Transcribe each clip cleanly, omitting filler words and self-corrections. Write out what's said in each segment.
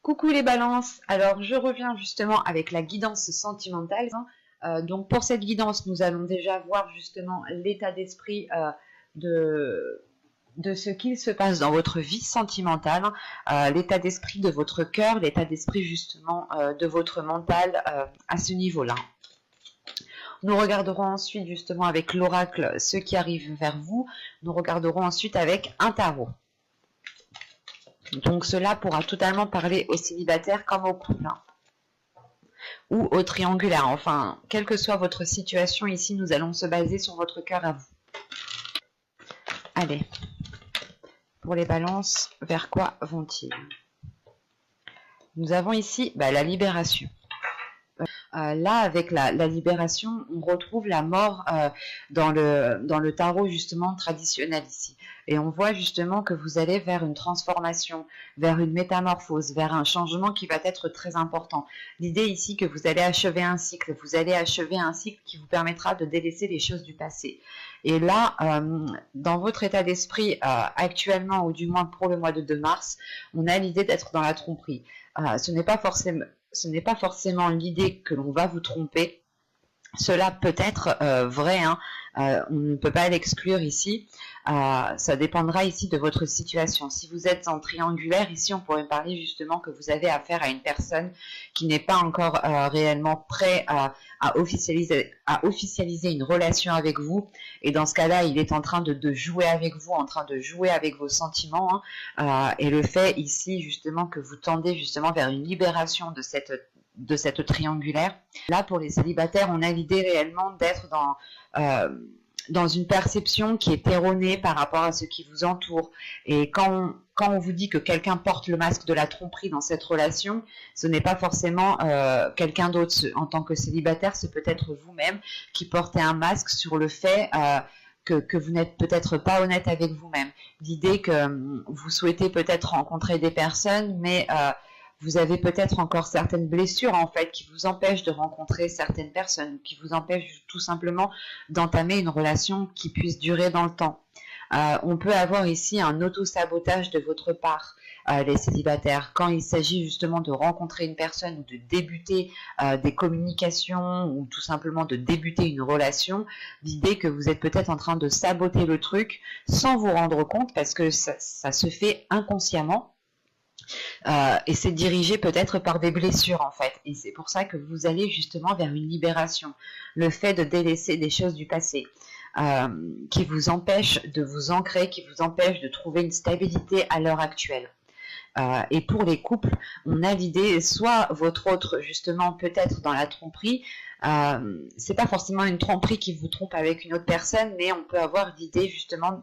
Coucou les balances, alors je reviens justement avec la guidance sentimentale. Donc pour cette guidance, nous allons déjà voir justement l'état d'esprit de ce qu'il se passe dans votre vie sentimentale, l'état d'esprit de votre cœur, l'état d'esprit justement de votre mental à ce niveau-là. Nous regarderons ensuite justement avec l'oracle ce qui arrive vers vous. Nous regarderons ensuite avec un tarot. Donc cela pourra totalement parler aux célibataires comme aux couples. Ou au triangulaire. Enfin, quelle que soit votre situation ici, nous allons se baser sur votre cœur à vous. Allez. Pour les balances, vers quoi vont-ils? Nous avons ici la libération. Là, avec la libération, on retrouve la mort dans le tarot justement traditionnel ici. Et on voit justement que vous allez vers une transformation, vers une métamorphose, vers un changement qui va être très important. L'idée ici que vous allez achever un cycle, qui vous permettra de délaisser les choses du passé. Et là, dans votre état d'esprit actuellement, ou du moins pour le mois de 2 mars, on a l'idée d'être dans la tromperie. Ce n'est pas forcément l'idée que l'on va vous tromper. Cela peut être vrai, on ne peut pas l'exclure ici. Ça dépendra ici de votre situation. Si vous êtes en triangulaire, ici on pourrait parler justement que vous avez affaire à une personne qui n'est pas encore réellement prêt à officialiser une relation avec vous. Et dans ce cas-là, il est en train de jouer avec vous, en train de jouer avec vos sentiments. Et le fait ici justement que vous tendez justement vers une libération de cette triangulaire. Là, pour les célibataires, on a l'idée réellement d'être dans une perception qui est erronée par rapport à ce qui vous entoure. Et quand on vous dit que quelqu'un porte le masque de la tromperie dans cette relation, ce n'est pas forcément quelqu'un d'autre. En tant que célibataire, c'est peut-être vous-même qui portez un masque sur le fait que vous n'êtes peut-être pas honnête avec vous-même. L'idée que vous souhaitez peut-être rencontrer des personnes, mais vous avez peut-être encore certaines blessures en fait qui vous empêchent de rencontrer certaines personnes, qui vous empêchent tout simplement d'entamer une relation qui puisse durer dans le temps. On peut avoir ici un auto-sabotage de votre part, les célibataires, quand il s'agit justement de rencontrer une personne ou de débuter des communications ou tout simplement de débuter une relation. L'idée que vous êtes peut-être en train de saboter le truc sans vous rendre compte parce que ça se fait inconsciemment. Et c'est dirigé peut-être par des blessures en fait, et c'est pour ça que vous allez justement vers une libération, le fait de délaisser des choses du passé qui vous empêchent de vous ancrer, qui vous empêchent de trouver une stabilité à l'heure actuelle. Et pour les couples, on a l'idée, soit votre autre justement peut-être dans la tromperie, c'est pas forcément une tromperie qui vous trompe avec une autre personne, mais on peut avoir l'idée justement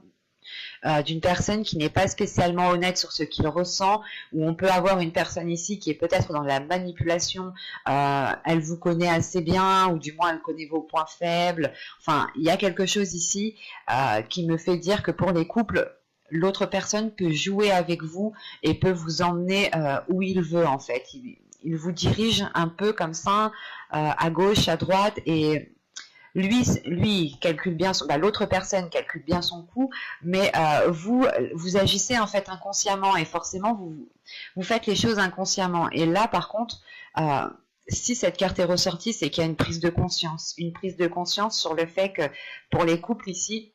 d'une personne qui n'est pas spécialement honnête sur ce qu'il ressent, ou on peut avoir une personne ici qui est peut-être dans la manipulation, elle vous connaît assez bien, ou du moins elle connaît vos points faibles. Enfin, il y a quelque chose ici qui me fait dire que pour les couples, l'autre personne peut jouer avec vous et peut vous emmener où il veut en fait. Il vous dirige un peu comme ça, à gauche, à droite, et lui calcule bien l'autre personne calcule bien son coup, mais vous agissez en fait inconsciemment, et forcément vous faites les choses inconsciemment. Et là par contre, si cette carte est ressortie, c'est qu'il y a une prise de conscience sur le fait que pour les couples ici,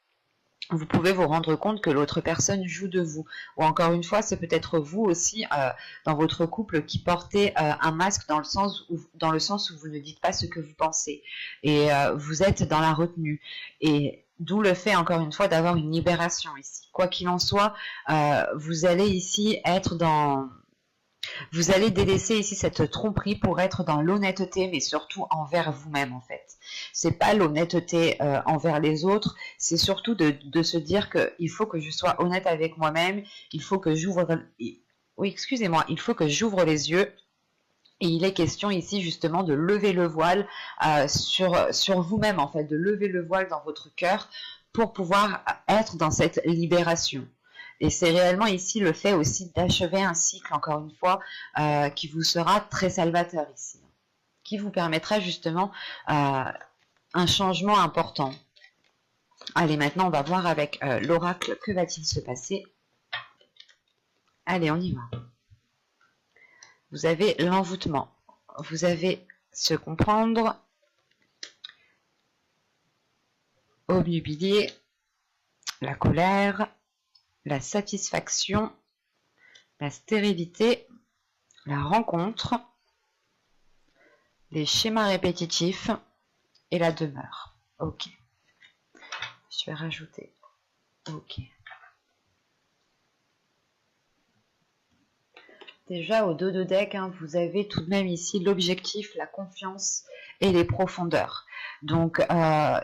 vous pouvez vous rendre compte que l'autre personne joue de vous. Ou encore une fois, c'est peut-être vous aussi, dans votre couple, qui portez un masque dans le sens où vous ne dites pas ce que vous pensez. Et vous êtes dans la retenue. Et d'où le fait, encore une fois, d'avoir une libération ici. Quoi qu'il en soit, vous allez ici être dans... Vous allez délaisser ici cette tromperie pour être dans l'honnêteté, mais surtout envers vous-même en fait. C'est pas l'honnêteté envers les autres, c'est surtout de se dire que il faut que je sois honnête avec moi-même, il faut que j'ouvre... Oui, excusez-moi, il faut que j'ouvre les yeux. Et il est question ici justement de lever le voile sur vous-même en fait, de lever le voile dans votre cœur pour pouvoir être dans cette libération. Et c'est réellement ici le fait aussi d'achever un cycle, encore une fois, qui vous sera très salvateur ici, qui vous permettra justement un changement important. Allez, maintenant on va voir avec l'oracle, que va-t-il se passer? Allez, on y va. vous avez l'envoûtement, vous avez se comprendre, obnubilé, la colère, la satisfaction, la stérilité, la rencontre, les schémas répétitifs et la demeure. Ok. Je vais rajouter. Ok. Déjà au dos de deck, hein, vous avez tout de même ici l'objectif, la confiance et les profondeurs. Donc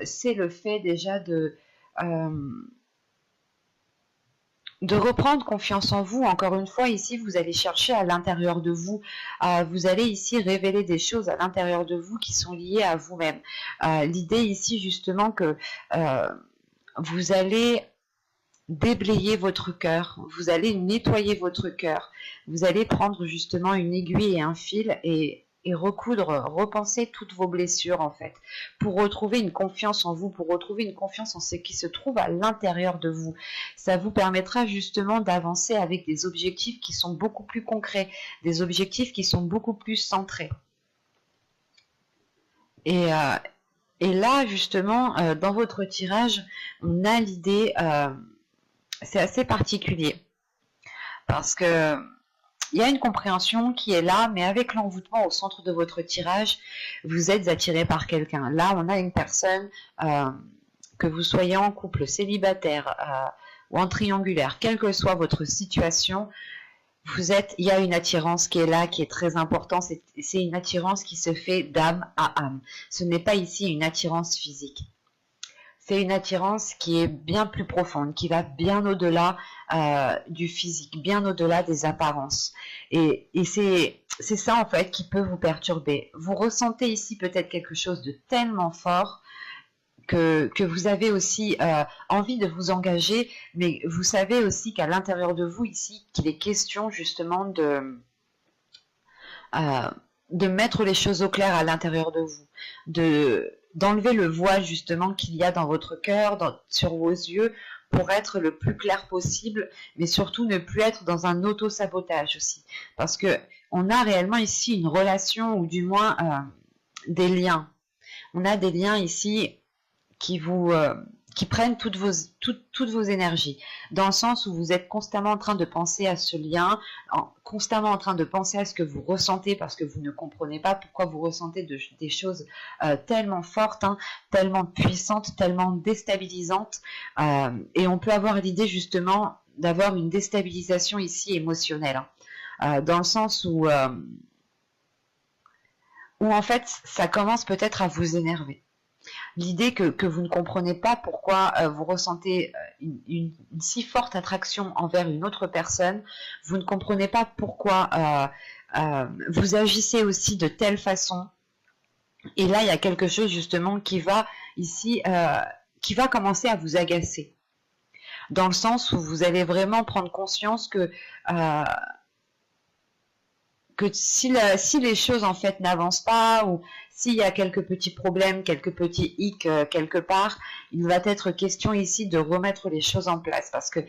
c'est le fait déjà de reprendre confiance en vous. Encore une fois, ici, vous allez chercher à l'intérieur de vous. Vous allez ici révéler des choses à l'intérieur de vous qui sont liées à vous-même. L'idée ici, justement, que vous allez déblayer votre cœur, vous allez nettoyer votre cœur, vous allez prendre justement une aiguille et un fil et recoudre, repenser toutes vos blessures en fait, pour retrouver une confiance en vous, pour retrouver une confiance en ce qui se trouve à l'intérieur de vous. Ça vous permettra justement d'avancer avec des objectifs qui sont beaucoup plus concrets, des objectifs qui sont beaucoup plus centrés. Et là justement, dans votre tirage, on a l'idée, c'est assez particulier, parce que il y a une compréhension qui est là, mais avec l'envoûtement au centre de votre tirage, vous êtes attiré par quelqu'un. Là, on a une personne, que vous soyez en couple, célibataire ou en triangulaire, quelle que soit votre situation, il y a une attirance qui est là, qui est très importante. C'est une attirance qui se fait d'âme à âme. Ce n'est pas ici une attirance physique. C'est une attirance qui est bien plus profonde, qui va bien au-delà du physique, bien au-delà des apparences. Et c'est ça en fait qui peut vous perturber. Vous ressentez ici peut-être quelque chose de tellement fort que vous avez aussi envie de vous engager, mais vous savez aussi qu'à l'intérieur de vous ici, qu'il est question justement de mettre les choses au clair à l'intérieur de vous, d'enlever le voile justement qu'il y a dans votre cœur, sur vos yeux, pour être le plus clair possible, mais surtout ne plus être dans un auto-sabotage aussi. Parce que on a réellement ici une relation, ou du moins des liens. On a des liens ici qui prennent toutes vos énergies, dans le sens où vous êtes constamment en train de penser à ce lien, constamment en train de penser à ce que vous ressentez, parce que vous ne comprenez pas pourquoi vous ressentez des choses tellement fortes, hein, tellement puissantes, tellement déstabilisantes, et on peut avoir l'idée justement d'avoir une déstabilisation ici émotionnelle, hein, dans le sens où en fait ça commence peut-être à vous énerver. L'idée que vous ne comprenez pas pourquoi vous ressentez une si forte attraction envers une autre personne, vous ne comprenez pas pourquoi vous agissez aussi de telle façon. Et là, il y a quelque chose justement qui va ici, qui va commencer à vous agacer. Dans le sens où vous allez vraiment prendre conscience que si les choses en fait n'avancent pas, ou s'il y a quelques petits problèmes, quelques petits hicks quelque part, il va être question ici de remettre les choses en place, parce que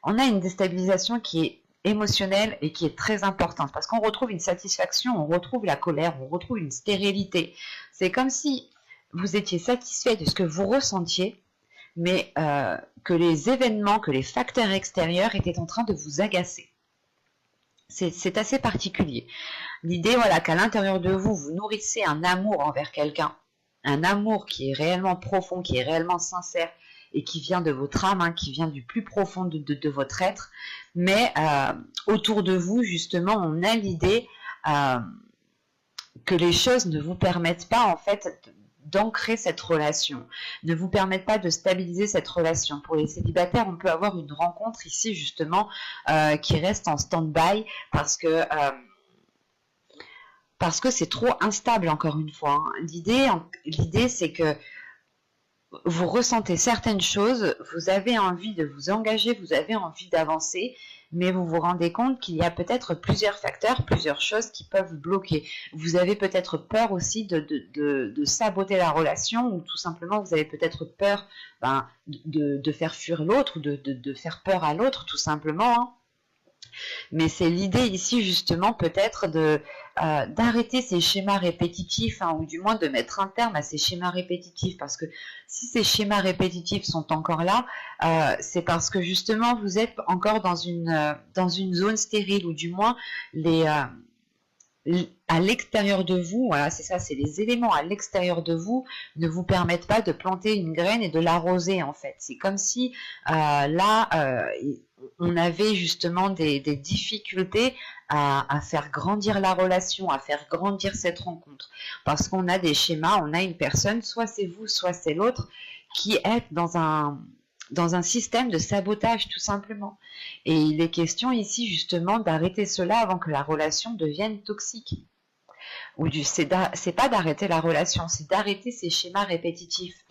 on a une déstabilisation qui est émotionnelle et qui est très importante, parce qu'on retrouve une satisfaction, on retrouve la colère, on retrouve une stérilité. C'est comme si vous étiez satisfait de ce que vous ressentiez, mais que les événements, que les facteurs extérieurs étaient en train de vous agacer. C'est assez particulier. L'idée, voilà, qu'à l'intérieur de vous, vous nourrissez un amour envers quelqu'un, un amour qui est réellement profond, qui est réellement sincère, et qui vient de votre âme, hein, qui vient du plus profond de votre être. Mais autour de vous, justement, on a l'idée que les choses ne vous permettent pas, en fait, d'ancrer cette relation, ne vous permettent pas de stabiliser cette relation. Pour les célibataires, on peut avoir une rencontre ici justement qui reste en stand-by parce que c'est trop instable, encore une fois. Hein. L'idée, c'est que vous ressentez certaines choses, vous avez envie de vous engager, vous avez envie d'avancer, mais vous vous rendez compte qu'il y a peut-être plusieurs facteurs, plusieurs choses qui peuvent vous bloquer. Vous avez peut-être peur aussi de saboter la relation, ou tout simplement vous avez peut-être peur de faire fuir l'autre, de faire peur à l'autre, tout simplement. Hein. Mais c'est l'idée ici justement peut-être de d'arrêter ces schémas répétitifs, hein, ou du moins de mettre un terme à ces schémas répétitifs, parce que si ces schémas répétitifs sont encore là, c'est parce que justement vous êtes encore dans une zone stérile, ou du moins à l'extérieur de vous, voilà, c'est ça, c'est les éléments à l'extérieur de vous ne vous permettent pas de planter une graine et de l'arroser, en fait. C'est comme si on avait justement des difficultés à faire grandir la relation, à faire grandir cette rencontre. Parce qu'on a des schémas, on a une personne, soit c'est vous, soit c'est l'autre, qui est dans un système de sabotage, tout simplement. Et il est question ici justement d'arrêter cela avant que la relation devienne toxique. C'est pas d'arrêter la relation, c'est d'arrêter ces schémas répétitifs.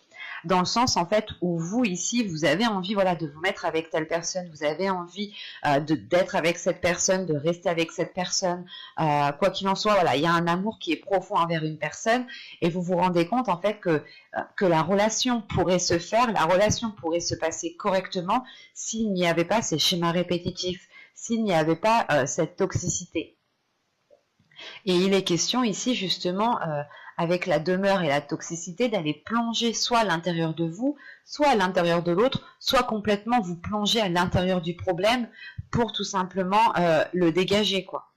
Dans le sens en fait où vous ici, vous avez envie, voilà, de vous mettre avec telle personne, vous avez envie d'être avec cette personne, de rester avec cette personne, quoi qu'il en soit, voilà, il y a un amour qui est profond envers une personne, et vous vous rendez compte en fait que la relation pourrait se faire, la relation pourrait se passer correctement s'il n'y avait pas ces schémas répétitifs, s'il n'y avait pas cette toxicité. Et il est question ici justement, avec la demeure et la toxicité, d'aller plonger soit à l'intérieur de vous, soit à l'intérieur de l'autre, soit complètement vous plonger à l'intérieur du problème pour tout simplement le dégager, quoi.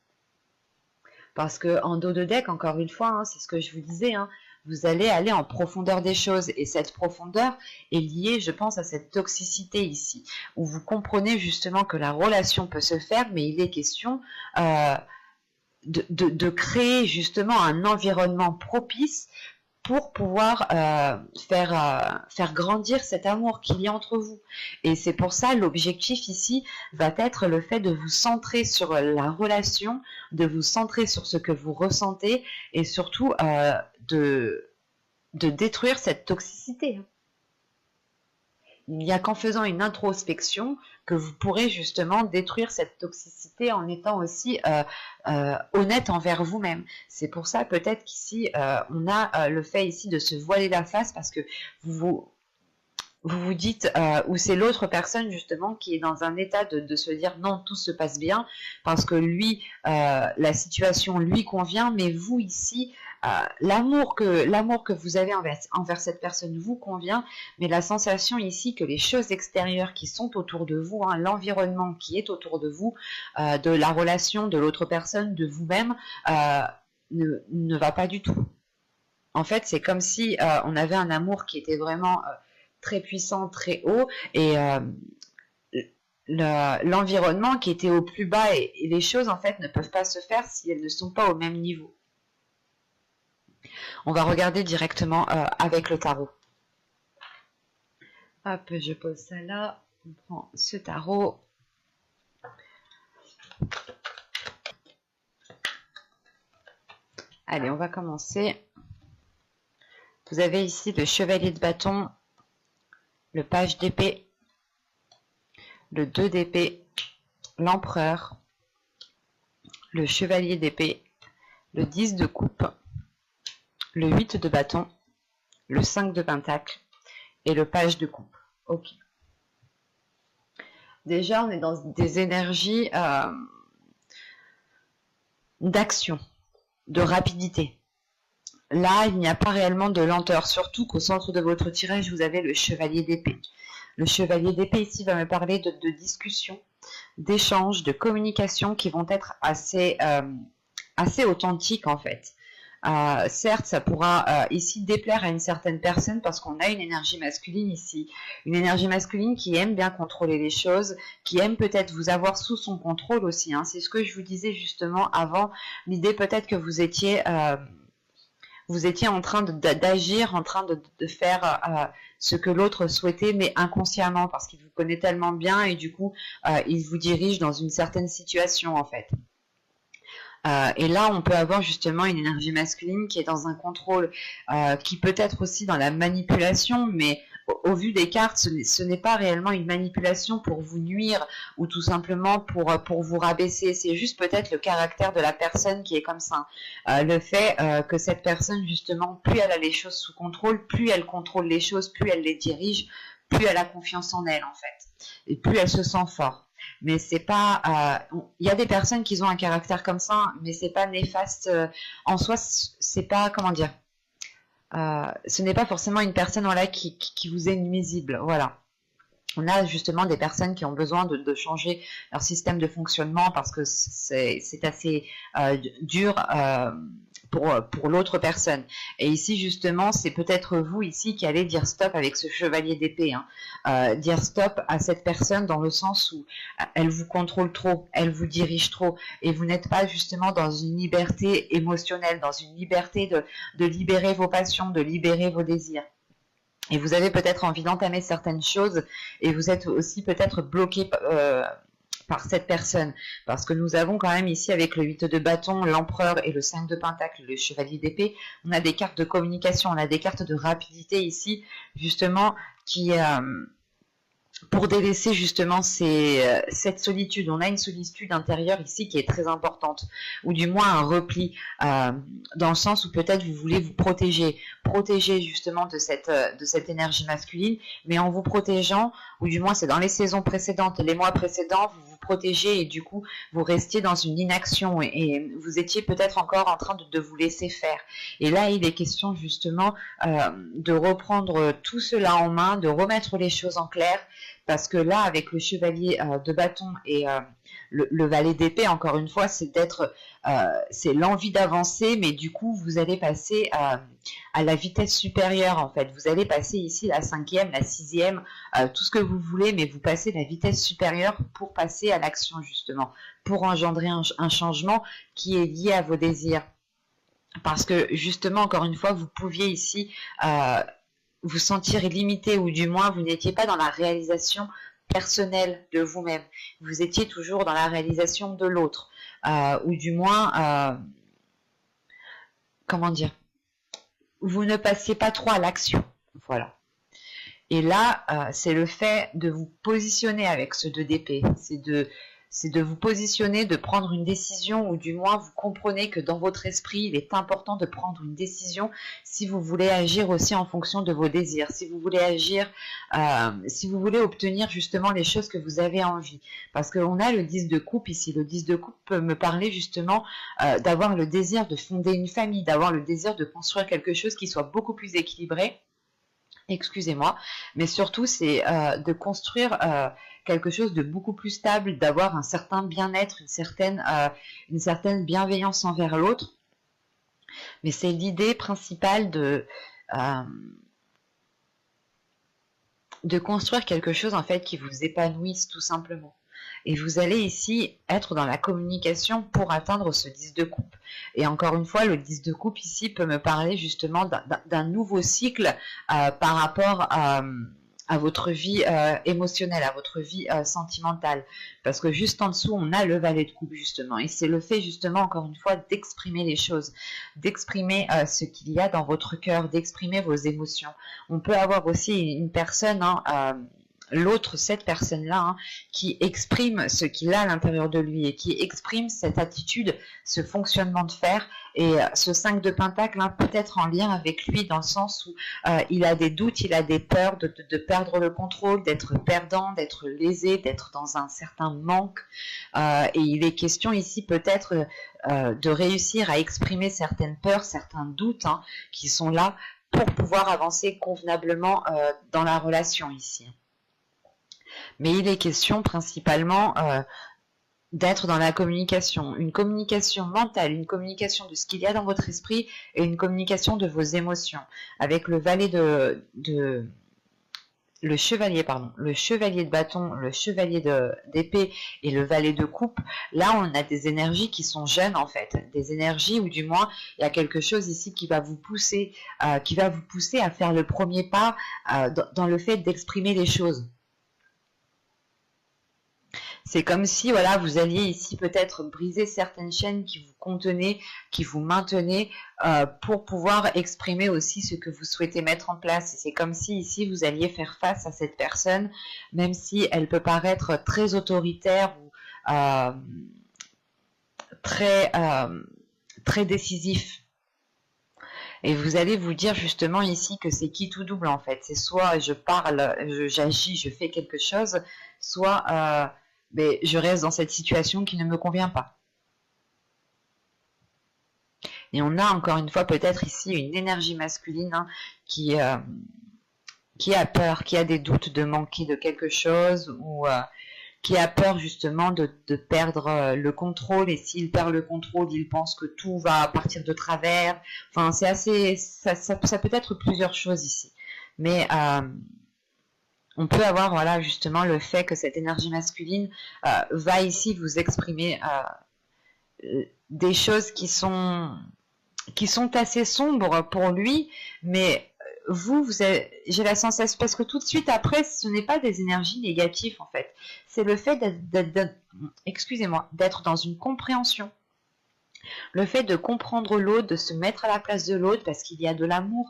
Parce que en dos de deck, encore une fois, hein, c'est ce que je vous disais, hein, vous allez aller en profondeur des choses, et cette profondeur est liée, je pense, à cette toxicité ici, où vous comprenez justement que la relation peut se faire, mais il est question de créer justement un environnement propice pour pouvoir faire grandir cet amour qu'il y a entre vous. Et c'est pour ça l'objectif ici va être le fait de vous centrer sur la relation, de vous centrer sur ce que vous ressentez, et surtout de détruire cette toxicité. Il n'y a qu'en faisant une introspection que vous pourrez justement détruire cette toxicité en étant aussi honnête envers vous-même. C'est pour ça peut-être qu'ici, on a le fait ici de se voiler la face, parce que vous vous dites, ou c'est l'autre personne justement qui est dans un état de se dire non, tout se passe bien, parce que lui, la situation lui convient, mais vous ici, l'amour que vous avez envers cette personne vous convient, mais la sensation ici que les choses extérieures qui sont autour de vous, hein, l'environnement qui est autour de vous, de la relation de l'autre personne, de vous-même, ne va pas du tout. En fait, c'est comme si on avait un amour qui était vraiment très puissant, très haut, et l'environnement qui était au plus bas, et les choses en fait ne peuvent pas se faire si elles ne sont pas au même niveau. On va regarder directement avec le tarot. Hop, je pose ça là, on prend ce tarot. Allez, on va commencer. Vous avez ici le chevalier de bâton, le page d'épée, le 2 d'épée, l'empereur, le chevalier d'épée, le 10 de coupe, le 8 de bâton, le 5 de pentacle et le page de coupe. Ok. Déjà, on est dans des énergies d'action, de rapidité. Là, il n'y a pas réellement de lenteur, surtout qu'au centre de votre tirage, vous avez le chevalier d'épée. Le chevalier d'épée ici va me parler de discussion, d'échanges, de communication qui vont être assez authentiques en fait. Certes, ça pourra ici déplaire à une certaine personne parce qu'on a une énergie masculine ici. Une énergie masculine qui aime bien contrôler les choses, qui aime peut-être vous avoir sous son contrôle aussi. Hein. C'est ce que je vous disais justement avant. L'idée peut-être que vous étiez en train d'agir, en train de faire ce que l'autre souhaitait, mais inconsciemment, parce qu'il vous connaît tellement bien et du coup, il vous dirige dans une certaine situation en fait. Et là, on peut avoir justement une énergie masculine qui est dans un contrôle, qui peut être aussi dans la manipulation, mais au vu des cartes, ce n'est pas réellement une manipulation pour vous nuire ou tout simplement pour vous rabaisser. C'est juste peut-être le caractère de la personne qui est comme ça. Le fait que cette personne, justement, plus elle a les choses sous contrôle, plus elle contrôle les choses, plus elle les dirige, plus elle a confiance en elle, en fait. Et plus elle se sent fort. mais c'est pas... Il y a des personnes qui ont un caractère comme ça, mais c'est pas néfaste en soi, c'est pas... Comment dire, ce n'est pas forcément une personne voilà, qui vous est nuisible, voilà. On a justement des personnes qui ont besoin de changer leur système de fonctionnement parce que c'est assez dur pour l'autre personne. Et ici, justement, c'est peut-être vous ici qui allez dire stop avec ce chevalier d'épée. Hein. Dire stop à cette personne dans le sens où elle vous contrôle trop, elle vous dirige trop et vous n'êtes pas justement dans une liberté émotionnelle, dans une liberté de libérer vos passions, de libérer vos désirs. Et vous avez peut-être envie d'entamer certaines choses et vous êtes aussi peut-être bloqué par cette personne. Parce que nous avons quand même ici avec le 8 de bâton, l'empereur et le 5 de pentacle, le chevalier d'épée, on a des cartes de communication, on a des cartes de rapidité ici, justement, qui... pour délaisser justement cette solitude. On a une solitude intérieure ici qui est très importante, ou du moins un repli, dans le sens où peut-être vous voulez vous protéger justement de cette énergie masculine, mais en vous protégeant, ou du moins c'est dans les saisons précédentes, les mois précédents, vous vous protégez et du coup vous restiez dans une inaction et vous étiez peut-être encore en train de vous laisser faire. Et là il est question justement de reprendre tout cela en main, de remettre les choses en clair, parce que là, avec le chevalier de bâton et le valet d'épée, encore une fois, c'est l'envie d'avancer, mais du coup, vous allez passer à la vitesse supérieure, en fait. Vous allez passer ici la 5e, la 6e, tout ce que vous voulez, mais vous passez la vitesse supérieure pour passer à l'action, justement, pour engendrer un changement qui est lié à vos désirs. Parce que, justement, encore une fois, vous pouviez ici... vous sentir limité ou du moins vous n'étiez pas dans la réalisation personnelle de vous-même. Vous étiez toujours dans la réalisation de l'autre. Ou du moins, comment dire, vous ne passiez pas trop à l'action. Voilà. Et là, c'est le fait de vous positionner avec ce 2 d'épée. C'est de vous positionner, de prendre une décision, ou du moins vous comprenez que dans votre esprit, il est important de prendre une décision si vous voulez agir aussi en fonction de vos désirs, si vous voulez agir, si vous voulez obtenir justement les choses que vous avez envie. Parce qu'on a le 10 de coupe ici. Le 10 de coupe peut me parler justement d'avoir le désir de fonder une famille, d'avoir le désir de construire quelque chose qui soit beaucoup plus équilibré. Excusez-moi, mais surtout c'est de construire quelque chose de beaucoup plus stable, d'avoir un certain bien-être, une certaine bienveillance envers l'autre. Mais c'est l'idée principale de construire quelque chose en fait qui vous épanouisse tout simplement. Et vous allez ici être dans la communication pour atteindre ce 10 de coupe. Et encore une fois, le 10 de coupe ici peut me parler justement d'un nouveau cycle par rapport à votre vie émotionnelle, à votre vie sentimentale. Parce que juste en dessous, on a le valet de coupe justement. Et c'est le fait justement, encore une fois, d'exprimer les choses, d'exprimer ce qu'il y a dans votre cœur, d'exprimer vos émotions. On peut avoir aussi une personne... l'autre, cette personne-là, qui exprime ce qu'il a à l'intérieur de lui et qui exprime cette attitude, ce fonctionnement de fer. Et ce 5 de pentacle peut être en lien avec lui dans le sens où il a des doutes, il a des peurs de perdre le contrôle, d'être perdant, d'être lésé, d'être dans un certain manque. Et il est question ici peut-être de réussir à exprimer certaines peurs, certains doutes qui sont là pour pouvoir avancer convenablement dans la relation ici. Mais il est question principalement d'être dans la communication, une communication mentale, une communication de ce qu'il y a dans votre esprit et une communication de vos émotions. Avec le valet le chevalier de bâton, le chevalier d'épée et le valet de coupe, là on a des énergies qui sont jeunes en fait, des énergies ou du moins il y a quelque chose ici qui va vous pousser à faire le premier pas dans le fait d'exprimer les choses. C'est comme si voilà, vous alliez ici peut-être briser certaines chaînes qui vous contenaient, qui vous maintenaient pour pouvoir exprimer aussi ce que vous souhaitez mettre en place. C'est comme si ici vous alliez faire face à cette personne, même si elle peut paraître très autoritaire ou très décisif. Et vous allez vous dire justement ici que c'est qui tout double en fait. C'est soit je parle, j'agis, je fais quelque chose, soit mais je reste dans cette situation qui ne me convient pas. Et on a encore une fois peut-être ici une énergie masculine hein, qui a peur, qui a des doutes de manquer de quelque chose ou qui a peur justement de perdre le contrôle. Et s'il perd le contrôle, il pense que tout va partir de travers. Enfin, c'est assez, ça peut être plusieurs choses ici. Mais on peut avoir voilà justement le fait que cette énergie masculine va ici vous exprimer des choses qui sont assez sombres pour lui, mais j'ai la sensation, parce que tout de suite après, ce n'est pas des énergies négatives en fait, c'est le fait d'être dans une compréhension, le fait de comprendre l'autre, de se mettre à la place de l'autre, parce qu'il y a de l'amour,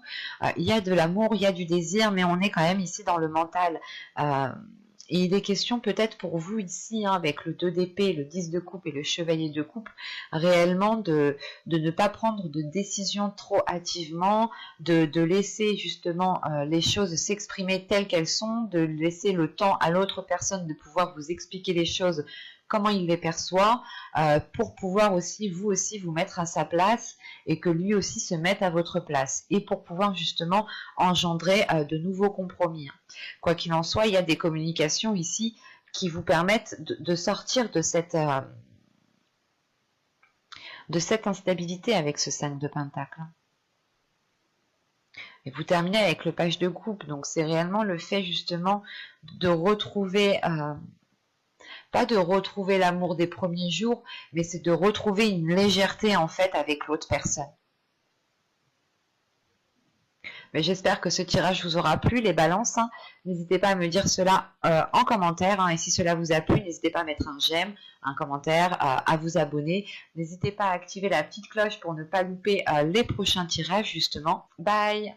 il y a du désir, mais on est quand même ici dans le mental. Et il est question peut-être pour vous ici, hein, avec le 2 d'épée, le 10 de coupe et le chevalier de coupe, réellement de ne pas prendre de décision trop hâtivement, de laisser justement les choses s'exprimer telles qu'elles sont, de laisser le temps à l'autre personne de pouvoir vous expliquer les choses comment il les perçoit, pour pouvoir aussi vous mettre à sa place et que lui aussi se mette à votre place, et pour pouvoir justement engendrer de nouveaux compromis. Quoi qu'il en soit, il y a des communications ici qui vous permettent de sortir de cette instabilité avec ce 5 de Pentacle. Et vous terminez avec le page de coupe, donc c'est réellement le fait justement de retrouver... pas de retrouver l'amour des premiers jours, mais c'est de retrouver une légèreté en fait avec l'autre personne. Mais j'espère que ce tirage vous aura plu, les balances. Hein. N'hésitez pas à me dire cela en commentaire. Hein. Et si cela vous a plu, n'hésitez pas à mettre un j'aime, un commentaire, à vous abonner. N'hésitez pas à activer la petite cloche pour ne pas louper les prochains tirages, justement. Bye!